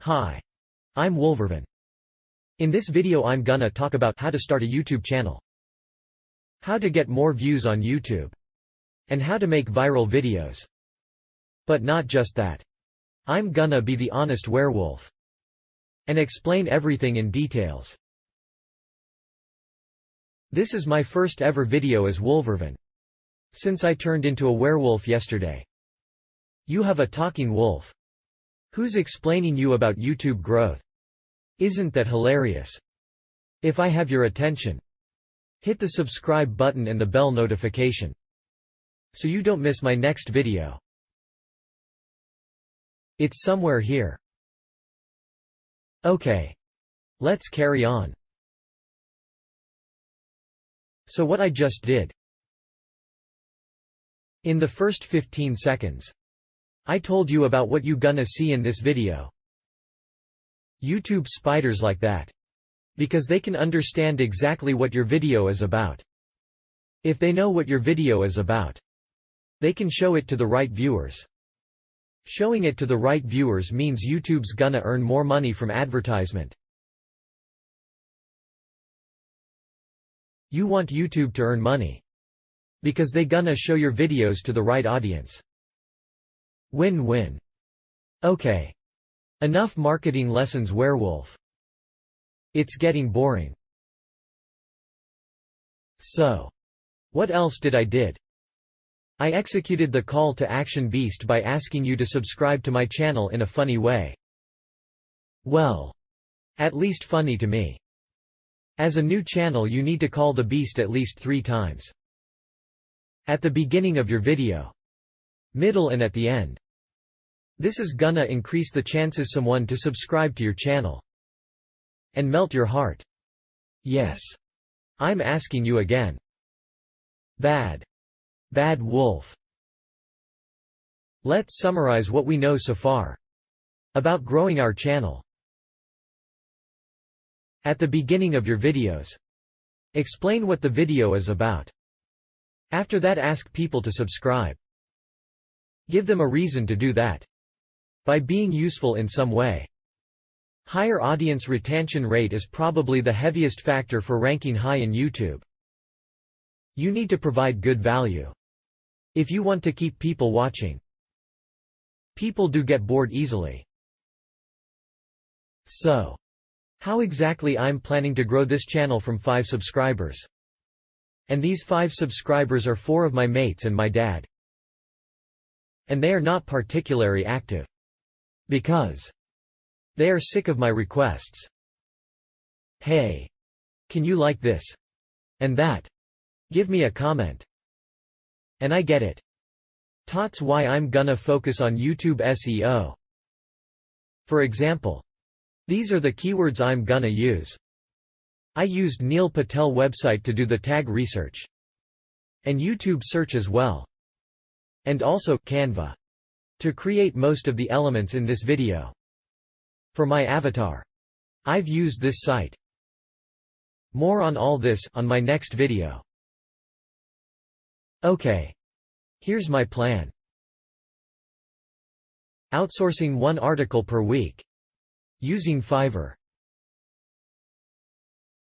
Hi. I'm WolverVen. In this video I'm gonna talk about how to start a YouTube channel, how to get more views on YouTube, and how to make viral videos. But not just that. I'm gonna be the honest werewolf and explain everything in details. This is my first ever video as WolverVen, since I turned into a werewolf yesterday. You have a talking wolf who's explaining you about YouTube growth. Isn't that hilarious? If I have your attention, hit the subscribe button and the bell notification so you don't miss my next video. It's somewhere here. Okay. Let's carry on. So what I just did. In the first 15 seconds, I told you about what you gonna see in this video. YouTube spiders like that. Because they can understand exactly what your video is about. If they know what your video is about, they can show it to the right viewers. Showing it to the right viewers means YouTube's gonna earn more money from advertisement. You want YouTube to earn money because they gonna show your videos to the right audience. Win-win. Okay. Enough marketing lessons, werewolf. It's getting boring. So, what else did I did? I executed the call to action beast by asking you to subscribe to my channel in a funny way. Well, at least funny to me. As a new channel you need to call the beast at least 3 times. At the beginning of your video, middle and at the end. This is gonna increase the chances someone to subscribe to your channel. And melt your heart. Yes. I'm asking you again. Bad wolf. Let's summarize what we know so far about growing our channel. At the beginning of your videos, explain what the video is about. After that, ask people to subscribe. Give them a reason to do that by being useful in some way. Higher audience retention rate is probably the heaviest factor for ranking high in YouTube. You need to provide good value if you want to keep people watching. People do get bored easily. So, how exactly I'm planning to grow this channel from 5 subscribers? And these 5 subscribers are 4 of my mates and my dad. And they are not particularly active. Because they are sick of my requests. Hey, can you like this? And that? Give me a comment. And I get it. That's why I'm gonna focus on YouTube SEO. For example, these are the keywords I'm gonna use. I used Neil Patel website to do the tag research. And YouTube search as well. And also Canva to create most of the elements in this video. For my avatar, I've used this site. More on all this on my next video. Okay. Here's my plan. Outsourcing 1 article per week. Using Fiverr.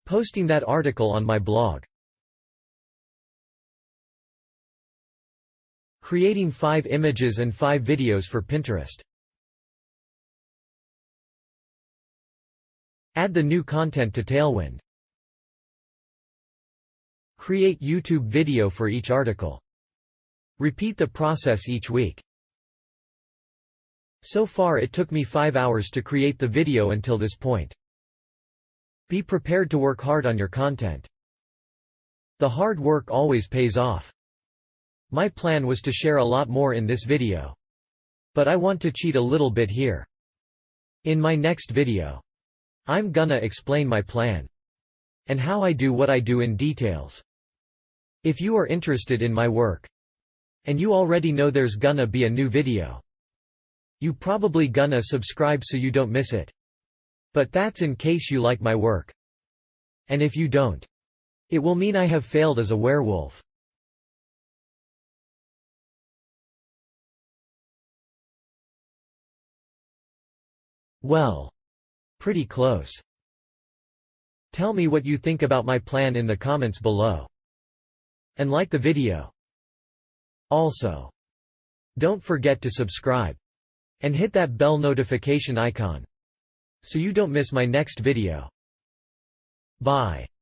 Posting that article on my blog. Creating 5 images and 5 videos for Pinterest. Add the new content to Tailwind. Create YouTube video for each article. Repeat the process each week. So far it took me 5 hours to create the video until this point. Be prepared to work hard on your content. The hard work always pays off. My plan was to share a lot more in this video. But I want to cheat a little bit here. In my next video, I'm gonna explain my plan. And how I do what I do in details. If you are interested in my work, and you already know there's gonna be a new video, you probably gonna subscribe so you don't miss it. But that's in case you like my work. And if you don't, it will mean I have failed as a werewolf. Well, pretty close. Tell me what you think about my plan in the comments below. And like the video. Also, don't forget to subscribe. And hit that bell notification icon, so you don't miss my next video. Bye.